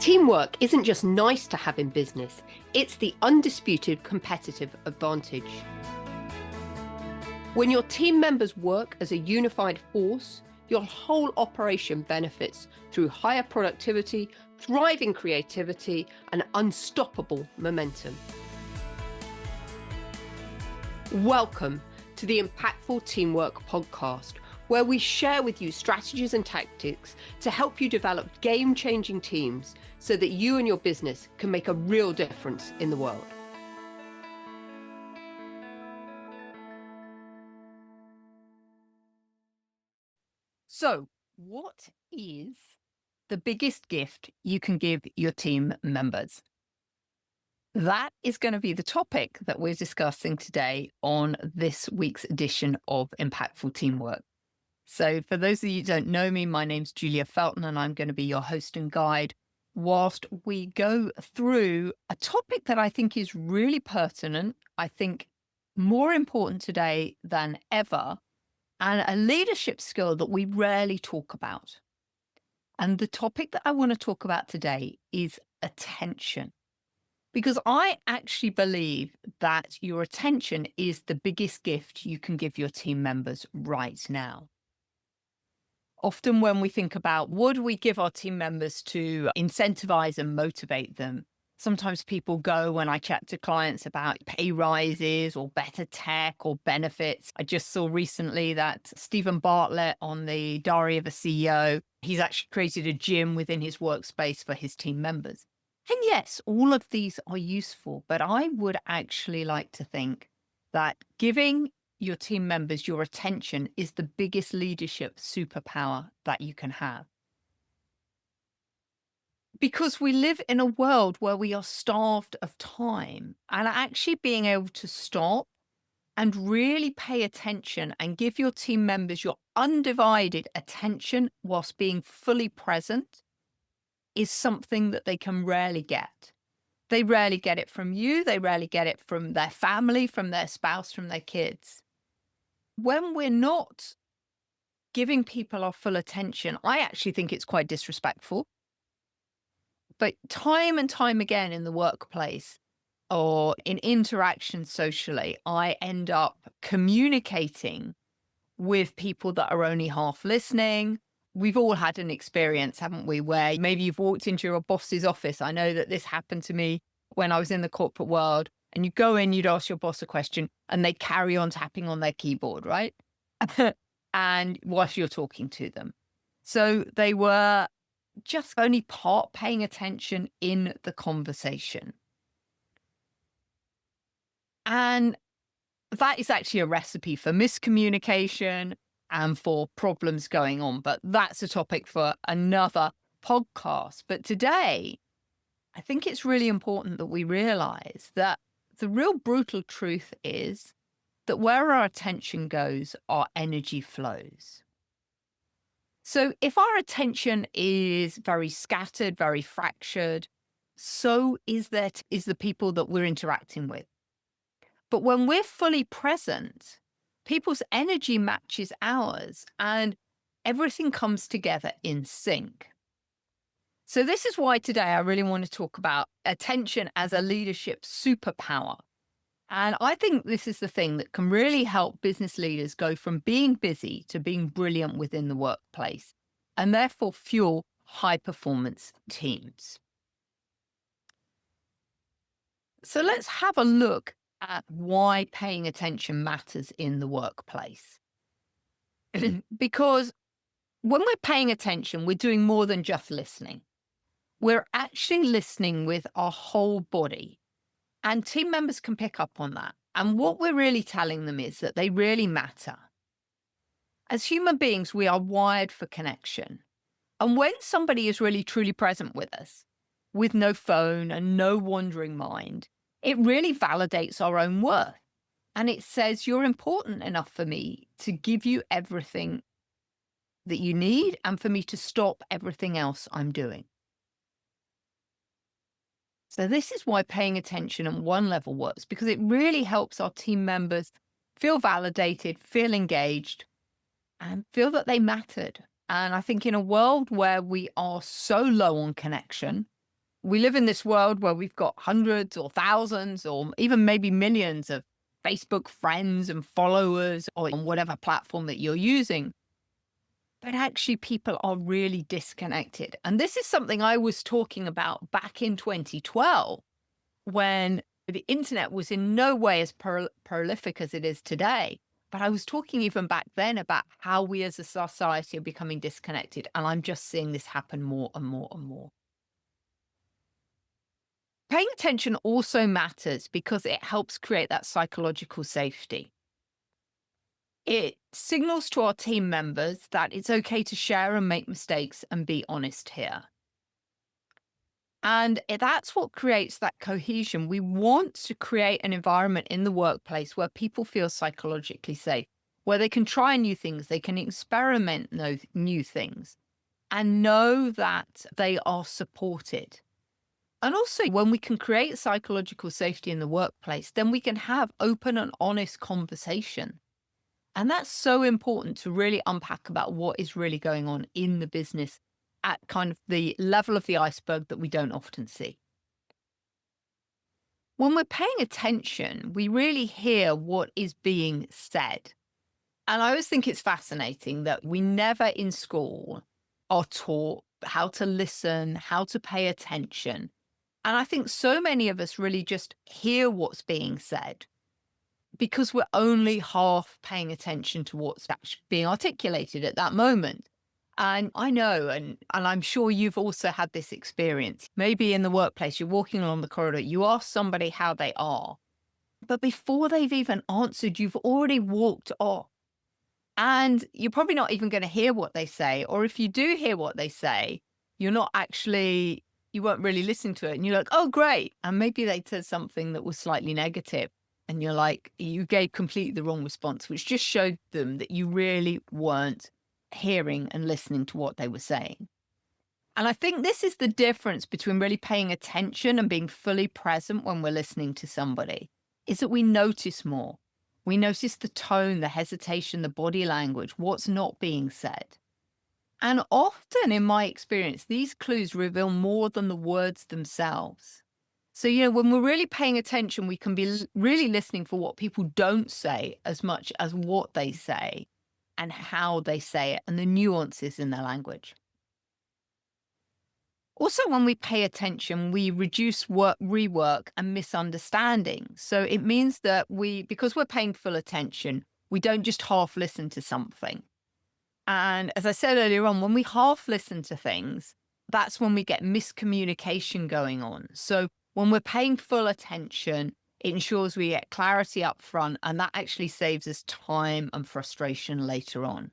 Teamwork isn't just nice to have in business, it's the undisputed competitive advantage. When your team members work as a unified force, your whole operation benefits through higher productivity, thriving creativity, and unstoppable momentum. Welcome to the Impactful Teamwork Podcast, where we share with you strategies and tactics to help you develop game-changing teams so that you and your business can make a real difference in the world. So, what is the biggest gift you can give your team members? That is going to be the topic that we're discussing today on this week's edition of Impactful Teamwork. So for those of you who don't know me, my name's Julia Felton, and I'm going to be your host and guide whilst we go through a topic that I think is really pertinent, I think more important today than ever, and a leadership skill that we rarely talk about. And the topic that I want to talk about today is attention. Because I actually believe that your attention is the biggest gift you can give your team members right now. Often when we think about what do we give our team members to incentivize and motivate them, sometimes people go when I chat to clients about pay rises or better tech or benefits. I just saw recently that Stephen Bartlett on the Diary of a CEO, he's actually created a gym within his workspace for his team members. And yes, all of these are useful, but I would actually like to think that giving your team members your attention is the biggest leadership superpower that you can have. Because we live in a world where we are starved of time, and actually being able to stop and really pay attention and give your team members your undivided attention whilst being fully present is something that they can rarely get. They rarely get it from you. They rarely get it from their family, from their spouse, from their kids. When we're not giving people our full attention, I actually think it's quite disrespectful. But time and time again in the workplace or in interaction socially, I end up communicating with people that are only half listening. We've all had an experience, haven't we, where maybe you've walked into your boss's office. I know that this happened to me when I was in the corporate world, and you go in, you'd ask your boss a question and they carry on tapping on their keyboard, right? And whilst you're talking to them. So they were just only part paying attention in the conversation. And that is actually a recipe for miscommunication and for problems going on. But that's a topic for another podcast. But today, I think it's really important that we realize that the real brutal truth is that where our attention goes, our energy flows. So if our attention is very scattered, very fractured, so is the people that we're interacting with. But when we're fully present, people's energy matches ours and everything comes together in sync. So this is why today I really want to talk about attention as a leadership superpower. And I think this is the thing that can really help business leaders go from being busy to being brilliant within the workplace and therefore fuel high performance teams. So let's have a look at why paying attention matters in the workplace. Because when we're paying attention, we're doing more than just listening. We're actually listening with our whole body. And team members can pick up on that. And what we're really telling them is that they really matter. As human beings, we are wired for connection. And when somebody is really truly present with us, with no phone and no wandering mind, it really validates our own worth. And it says, you're important enough for me to give you everything that you need and for me to stop everything else I'm doing. So this is why paying attention on one level works, because it really helps our team members feel validated, feel engaged, and feel that they mattered. And I think in a world where we are so low on connection, We live in this world where we've got hundreds or thousands or even maybe millions of Facebook friends and followers or on whatever platform that you're using. But actually, people are really disconnected. And this is something I was talking about back in 2012 when the internet was in no way as prolific as it is today. But I was talking even back then about how we as a society are becoming disconnected. And I'm just seeing this happen more and more and more. Paying attention also matters because it helps create that psychological safety. It signals to our team members that it's okay to share and make mistakes and be honest here. And that's what creates that cohesion. We want to create an environment in the workplace where people feel psychologically safe, where they can try new things, they can experiment new things, and know that they are supported. And also, when we can create psychological safety in the workplace, then we can have open and honest conversation. And that's so important to really unpack about what is really going on in the business at kind of the level of the iceberg that we don't often see. When we're paying attention, we really hear what is being said. And I always think it's fascinating that we never in school are taught how to listen, how to pay attention. And I think so many of us really just hear what's being said because we're only half paying attention to what's actually being articulated at that moment. And I know, and I'm sure you've also had this experience. Maybe in the workplace, you're walking along the corridor, you ask somebody how they are, but before they've even answered, you've already walked off. And you're probably not even going to hear what they say. Or if you do hear what they say, you're not actually, you weren't really listening to it. And you're like, oh, great. And maybe they said something that was slightly negative. And you're like, you gave completely the wrong response, which just showed them that you really weren't hearing and listening to what they were saying. And I think this is the difference between really paying attention and being fully present when we're listening to somebody, is that we notice more. We notice the tone, the hesitation, the body language, what's not being said. And often, in my experience, these clues reveal more than the words themselves. So, when we're really paying attention, we can be really listening for what people don't say as much as what they say and how they say it and the nuances in their language. Also, when we pay attention, we reduce rework and misunderstanding. So it means that because we're paying full attention, we don't just half listen to something. And as I said earlier on, when we half listen to things, that's when we get miscommunication going on. So when we're paying full attention, it ensures we get clarity up front, and that actually saves us time and frustration later on.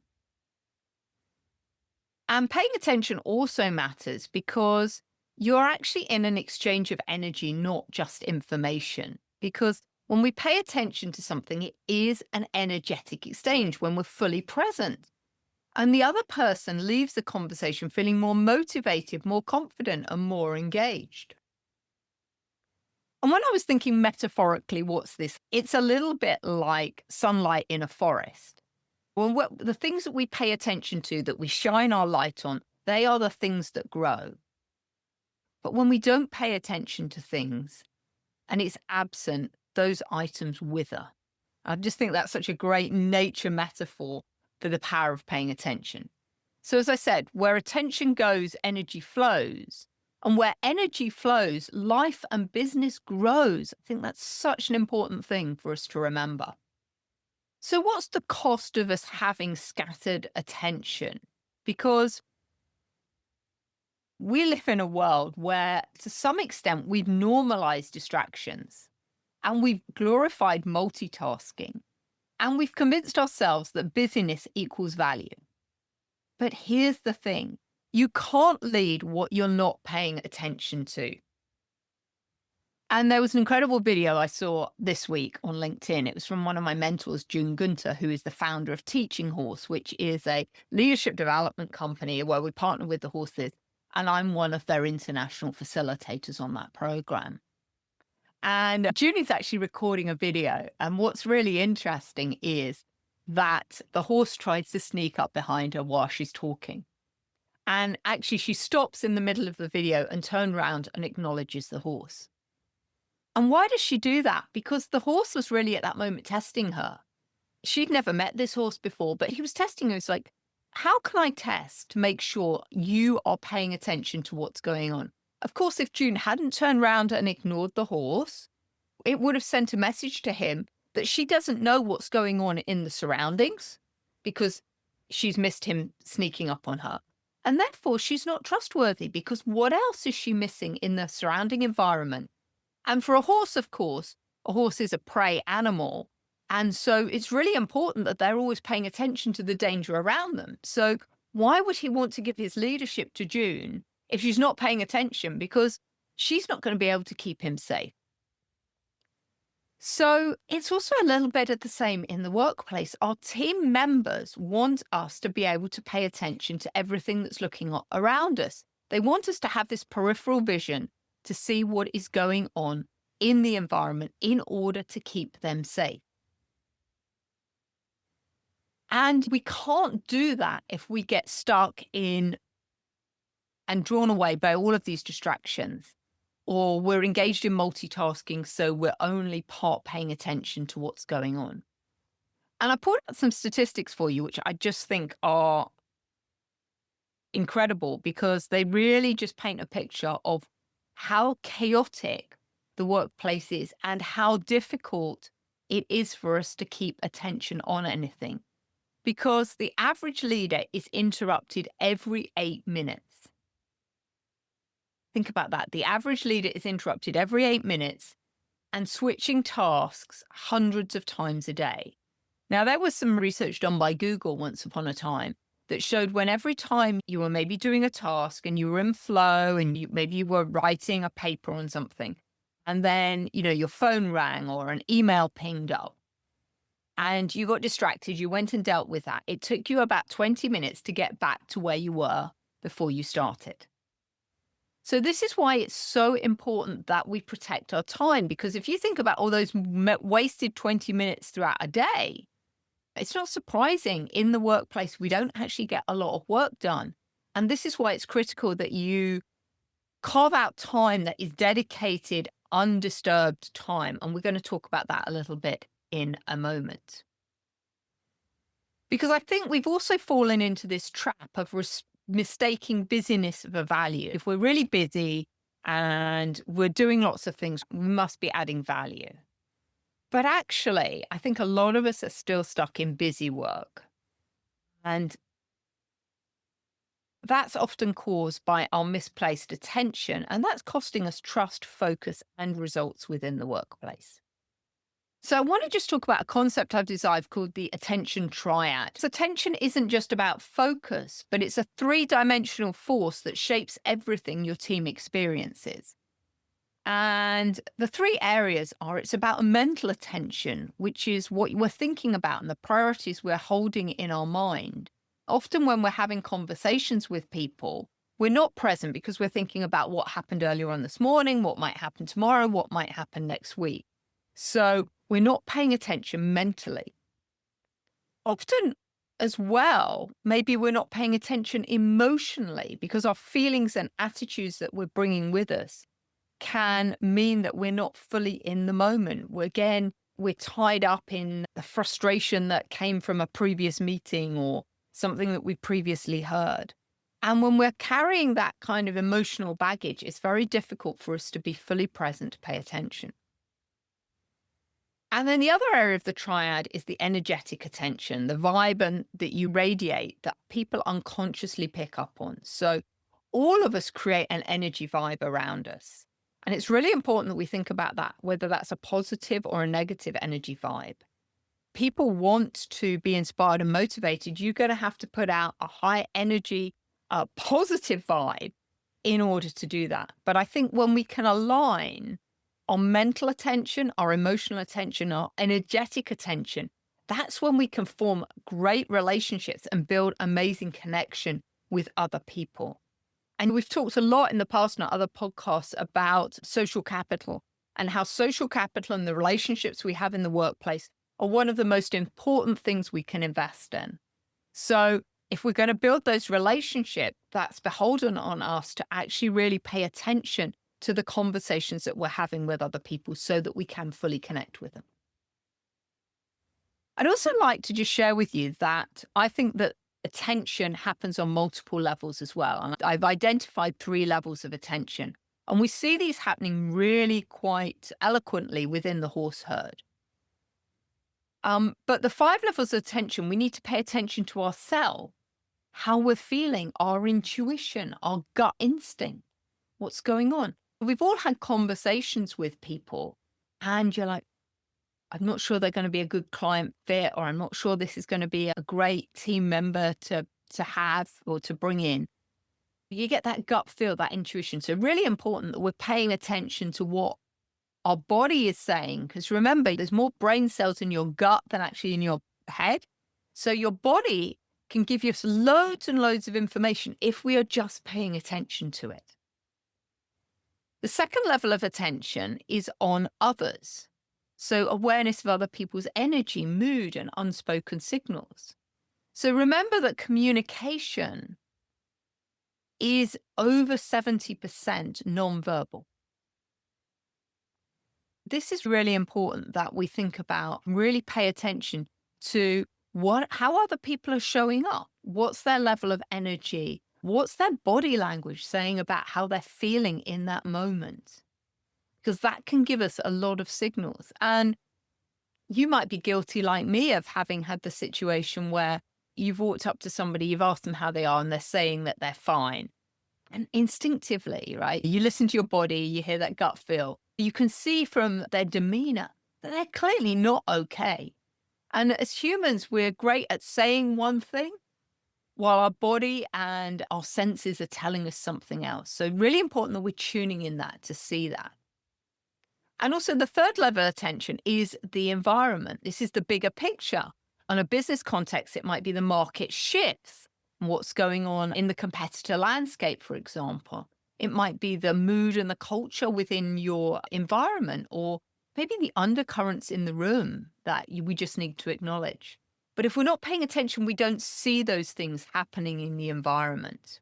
And paying attention also matters because you're actually in an exchange of energy, not just information. Because when we pay attention to something, it is an energetic exchange when we're fully present. And the other person leaves the conversation feeling more motivated, more confident, and more engaged. And when I was thinking metaphorically, what's this? It's a little bit like sunlight in a forest. Well, the things that we pay attention to, that we shine our light on, they are the things that grow. But when we don't pay attention to things and it's absent, those items wither. I just think that's such a great nature metaphor for the power of paying attention. So as I said, where attention goes, energy flows. And where energy flows, life and business grows. I think that's such an important thing for us to remember. So what's the cost of us having scattered attention? Because we live in a world where, to some extent, we've normalized distractions and we've glorified multitasking and we've convinced ourselves that busyness equals value. But here's the thing. You can't lead what you're not paying attention to. And there was an incredible video I saw this week on LinkedIn. It was from one of my mentors, June Gunter, who is the founder of Teaching Horse, which is a leadership development company where we partner with the horses. And I'm one of their international facilitators on that program. And June is actually recording a video. And what's really interesting is that the horse tries to sneak up behind her while she's talking. And actually, she stops in the middle of the video and turns around and acknowledges the horse. And why does she do that? Because the horse was really at that moment testing her. She'd never met this horse before, but he was testing her. It's like, how can I test to make sure you are paying attention to what's going on? Of course, if June hadn't turned around and ignored the horse, it would have sent a message to him that she doesn't know what's going on in the surroundings because she's missed him sneaking up on her. And therefore, she's not trustworthy because what else is she missing in the surrounding environment? And for a horse, of course, a horse is a prey animal. And so it's really important that they're always paying attention to the danger around them. So why would he want to give his leadership to June if she's not paying attention? Because she's not going to be able to keep him safe. So it's also a little bit of the same in the workplace. Our team members want us to be able to pay attention to everything that's looking around us. They want us to have this peripheral vision to see what is going on in the environment in order to keep them safe. And we can't do that if we get stuck in and drawn away by all of these distractions, or we're engaged in multitasking, so we're only part paying attention to what's going on. And I pulled out some statistics for you, which I just think are incredible because they really just paint a picture of how chaotic the workplace is and how difficult it is for us to keep attention on anything. Because the average leader is interrupted every 8 minutes. Think about that. The average leader is interrupted every 8 minutes and switching tasks hundreds of times a day. Now, there was some research done by Google once upon a time that showed when every time you were maybe doing a task and you were in flow and maybe you were writing a paper on something, and then, your phone rang or an email pinged up and you got distracted, you went and dealt with that. It took you about 20 minutes to get back to where you were before you started. So this is why it's so important that we protect our time, because if you think about all those wasted 20 minutes throughout a day, it's not surprising in the workplace we don't actually get a lot of work done. And this is why it's critical that you carve out time that is dedicated, undisturbed time. And we're going to talk about that a little bit in a moment. Because I think we've also fallen into this trap of mistaking busyness for value. If we're really busy and we're doing lots of things, we must be adding value. But actually, I think a lot of us are still stuck in busy work. And that's often caused by our misplaced attention, and that's costing us trust, focus, and results within the workplace. So I want to just talk about a concept I've designed called the Attention Triad. So attention isn't just about focus, but it's a 3-dimensional force that shapes everything your team experiences. And the 3 areas are, it's about mental attention, which is what we're thinking about and the priorities we're holding in our mind. Often when we're having conversations with people, we're not present because we're thinking about what happened earlier on this morning, what might happen tomorrow, what might happen next week. So we're not paying attention mentally. Often as well, maybe we're not paying attention emotionally because our feelings and attitudes that we're bringing with us can mean that we're not fully in the moment. We're tied up in the frustration that came from a previous meeting or something that we previously heard. And when we're carrying that kind of emotional baggage, it's very difficult for us to be fully present, to pay attention. And then the other area of the triad is the energetic attention, the vibe that you radiate that people unconsciously pick up on. So all of us create an energy vibe around us. And it's really important that we think about that, whether that's a positive or a negative energy vibe. People want to be inspired and motivated. You're going to have to put out a high energy, positive vibe in order to do that. But I think when we can align our mental attention, our emotional attention, our energetic attention, that's when we can form great relationships and build amazing connection with other people. And we've talked a lot in the past in our other podcasts about social capital and how social capital and the relationships we have in the workplace are one of the most important things we can invest in. So if we're going to build those relationships, that's beholden on us to actually really pay attention to the conversations that we're having with other people so that we can fully connect with them. I'd also like to just share with you that I think that attention happens on multiple levels as well. And I've identified 3 levels of attention. And we see these happening really quite eloquently within the horse herd. But the 5 levels of attention, we need to pay attention to ourselves, how we're feeling, our intuition, our gut instinct, what's going on. We've all had conversations with people and you're like, I'm not sure they're going to be a good client fit, or I'm not sure this is going to be a great team member to have or to bring in. You get that gut feel, that intuition. So really important that we're paying attention to what our body is saying. Because remember, there's more brain cells in your gut than actually in your head. So your body can give you loads and loads of information if we are just paying attention to it. The second level of attention is on others. So awareness of other people's energy, mood, and unspoken signals. So remember that communication is over 70% nonverbal. This is really important that we think about, really pay attention to how other people are showing up. What's their level of energy? What's their body language saying about how they're feeling in that moment? Because that can give us a lot of signals. And you might be guilty like me of having had the situation where you've walked up to somebody, you've asked them how they are, and they're saying that they're fine. And instinctively, right, you listen to your body, you hear that gut feel. You can see from their demeanor that they're clearly not okay. And as humans, we're great at saying one thing while our body and our senses are telling us something else. So really important that we're tuning in that to see that. And also the third level of attention is the environment. This is the bigger picture. On a business context, it might be the market shifts, what's going on in the competitor landscape, for example. It might be the mood and the culture within your environment, or maybe the undercurrents in the room that we just need to acknowledge. But if we're not paying attention, we don't see those things happening in the environment.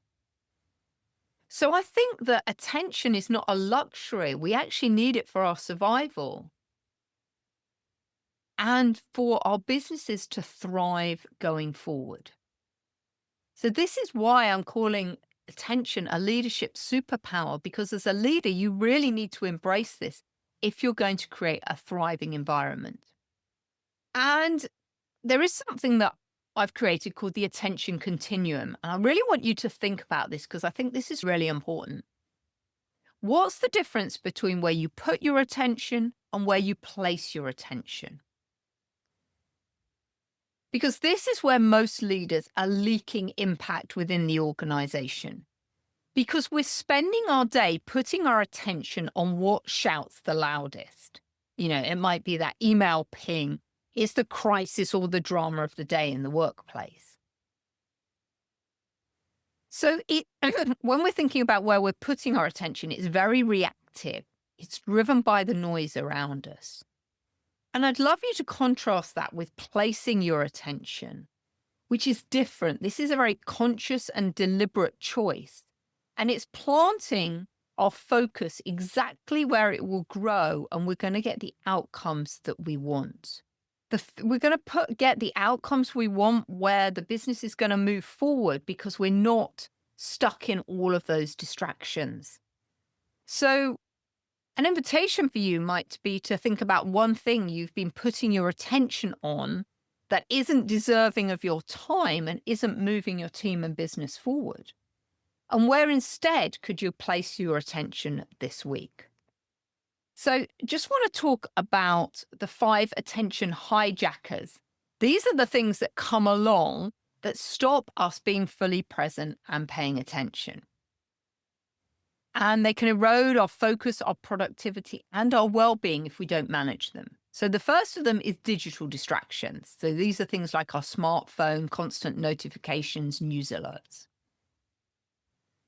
So I think that attention is not a luxury. We actually need it for our survival and for our businesses to thrive going forward. So this is why I'm calling attention a leadership superpower, because as a leader, you really need to embrace this if you're going to create a thriving environment. And there is something that I've created called the Attention Continuum. And I really want you to think about this because I think this is really important. What's the difference between where you put your attention and where you place your attention? Because this is where most leaders are leaking impact within the organization. Because we're spending our day putting our attention on what shouts the loudest. You know, it might be that email ping. It's the crisis or the drama of the day in the workplace. So when we're thinking about where we're putting our attention, it's very reactive. It's driven by the noise around us. And I'd love you to contrast that with placing your attention, which is different. This is a very conscious and deliberate choice. And it's planting our focus exactly where it will grow, and we're going to get the outcomes that we want. We're going to get the outcomes we want where the business is going to move forward because we're not stuck in all of those distractions. So an invitation for you might be to think about one thing you've been putting your attention on that isn't deserving of your time and isn't moving your team and business forward. And where instead could you place your attention this week? So just want to talk about the 5 attention hijackers. These are the things that come along that stop us being fully present and paying attention. And they can erode our focus, our productivity, and our well-being if we don't manage them. So the first of them is digital distractions. So these are things like our smartphone, constant notifications, news alerts.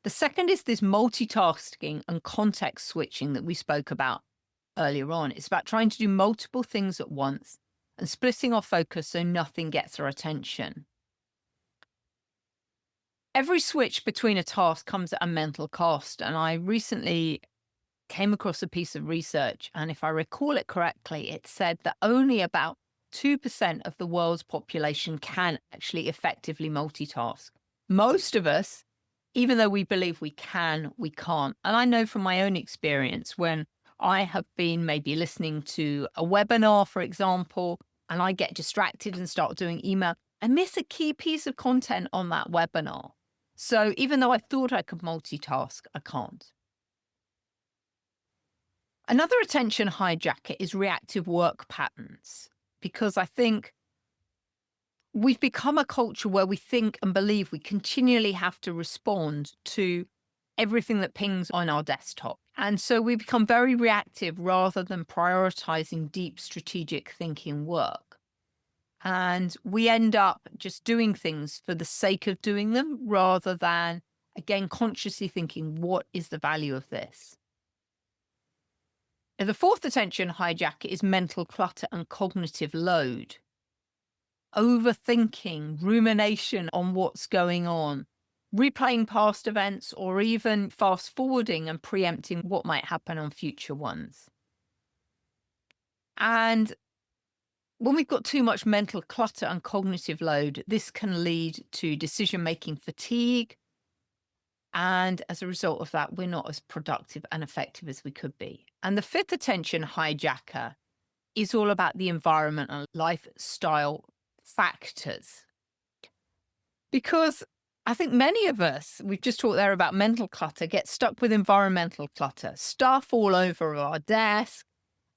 The second is this multitasking and context switching that we spoke about earlier on. It's about trying to do multiple things at once and splitting our focus so nothing gets our attention. Every switch between a task comes at a mental cost. And I recently came across a piece of research, and if I recall it correctly, it said that only about 2% of the world's population can actually effectively multitask. Most of us, even though we believe we can, we can't. And I know from my own experience when I have been maybe listening to a webinar, for example, and I get distracted and start doing email, I miss a key piece of content on that webinar. So even though I thought I could multitask, I can't. Another attention hijacker is reactive work patterns, because I think we've become a culture where we think and believe we continually have to respond to everything that pings on our desktop. And so we become very reactive rather than prioritizing deep strategic thinking work. And we end up just doing things for the sake of doing them rather than, again, consciously thinking, what is the value of this? And the fourth attention hijacker is mental clutter and cognitive load. Overthinking, rumination on what's going on, replaying past events, or even fast forwarding and preempting what might happen on future ones. And when we've got too much mental clutter and cognitive load, this can lead to decision-making fatigue. And as a result of that, we're not as productive and effective as we could be. And the fifth attention hijacker is all about the environment and lifestyle factors. Because I think many of us, we've just talked there about mental clutter, get stuck with environmental clutter, stuff all over our desk,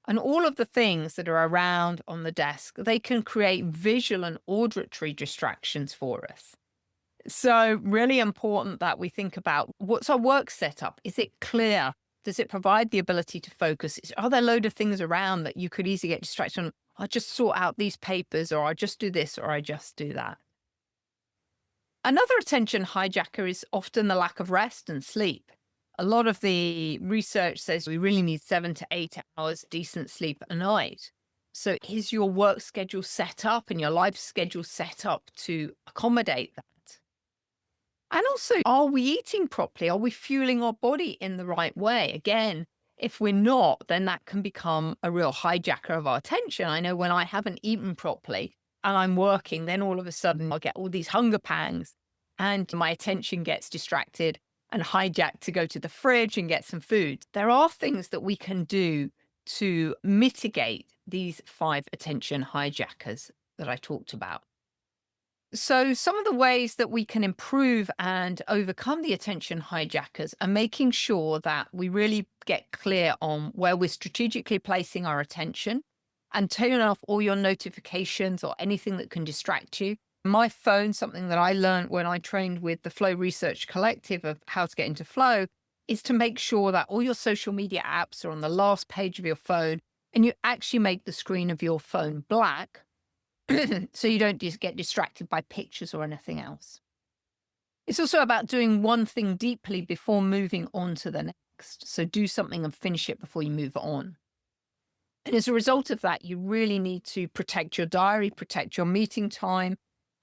and all of the things that are around on the desk, they can create visual and auditory distractions for us. So really important that we think about, what's our work setup? Is it clear? Does it provide the ability to focus? Are there a load of things around that you could easily get distracted on? I just sort out these papers, or I just do this, or I just do that. Another attention hijacker is often the lack of rest and sleep. A lot of the research says we really need 7 to 8 hours decent sleep a night. So is your work schedule set up and your life schedule set up to accommodate that? And also, are we eating properly? Are we fueling our body in the right way? Again, if we're not, then that can become a real hijacker of our attention. I know when I haven't eaten properly and I'm working, then all of a sudden I'll get all these hunger pangs and my attention gets distracted and hijacked to go to the fridge and get some food. There are things that we can do to mitigate these 5 attention hijackers that I talked about. So some of the ways that we can improve and overcome the attention hijackers are making sure that we really get clear on where we're strategically placing our attention and turn off all your notifications or anything that can distract you. My phone, something that I learned when I trained with the Flow Research Collective of how to get into flow, is to make sure that all your social media apps are on the last page of your phone and you actually make the screen of your phone black so you don't just get distracted by pictures or anything else. It's also about doing one thing deeply before moving on to the next. So do something and finish it before you move on. And as a result of that, you really need to protect your diary, protect your meeting time,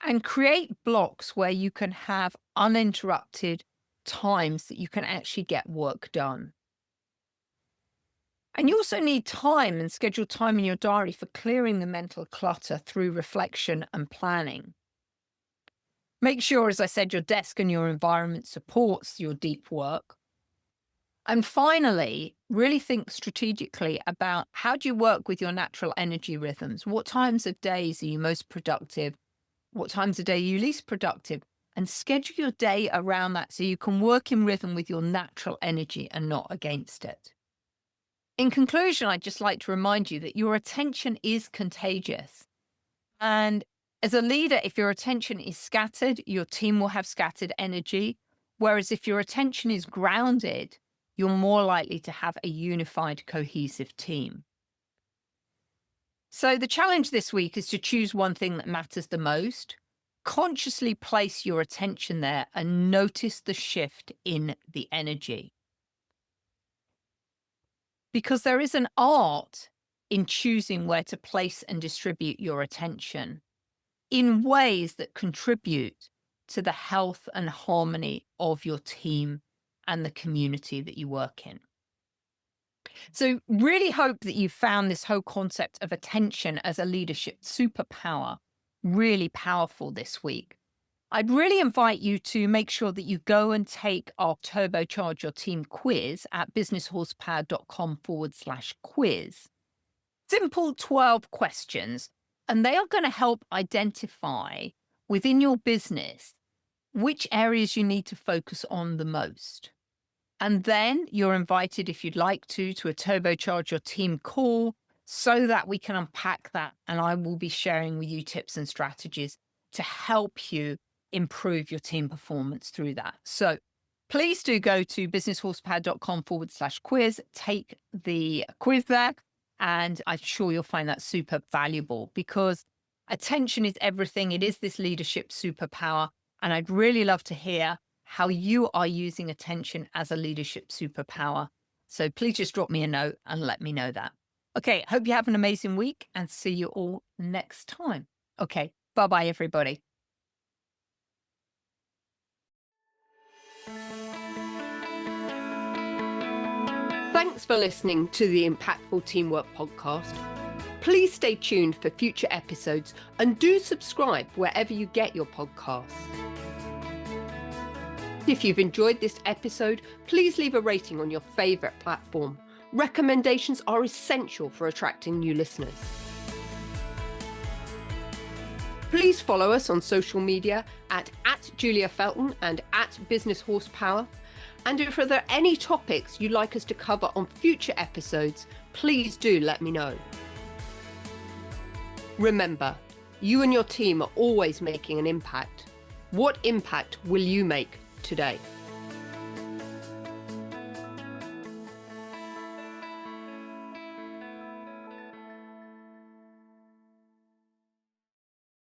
and create blocks where you can have uninterrupted times that you can actually get work done. And you also need time and schedule time in your diary for clearing the mental clutter through reflection and planning. Make sure, as I said, your desk and your environment supports your deep work. And finally, really think strategically about how do you work with your natural energy rhythms? What times of days are you most productive? What times of day are you least productive? And schedule your day around that so you can work in rhythm with your natural energy and not against it. In conclusion, I'd just like to remind you that your attention is contagious. And as a leader, if your attention is scattered, your team will have scattered energy. Whereas if your attention is grounded, you're more likely to have a unified, cohesive team. So the challenge this week is to choose one thing that matters the most, consciously place your attention there and notice the shift in the energy. Because there is an art in choosing where to place and distribute your attention in ways that contribute to the health and harmony of your team and the community that you work in. So really hope that you found this whole concept of attention as a leadership superpower really powerful this week. I'd really invite you to make sure that you go and take our Turbocharge Your Team quiz at businesshorsepower.com/quiz. Simple 12 questions, and they are going to help identify within your business which areas you need to focus on the most. And then you're invited, if you'd like to a Turbocharge Your Team call so that we can unpack that. And I will be sharing with you tips and strategies to help you improve your team performance through that. So please do go to businesshorsepower.com/quiz, take the quiz there, and I'm sure you'll find that super valuable because attention is everything. It is this leadership superpower. And I'd really love to hear how you are using attention as a leadership superpower. So please just drop me a note and let me know that. Okay, hope you have an amazing week and see you all next time. Okay, bye-bye, everybody. Thanks for listening to the Impactful Teamwork Podcast. Please stay tuned for future episodes and do subscribe wherever you get your podcasts. If you've enjoyed this episode, please leave a rating on your favorite platform. Recommendations are essential for attracting new listeners. Please follow us on social media at Julia Felton and at Business Horsepower. And if there are any topics you'd like us to cover on future episodes, please do let me know. Remember, you and your team are always making an impact. What impact will you make today?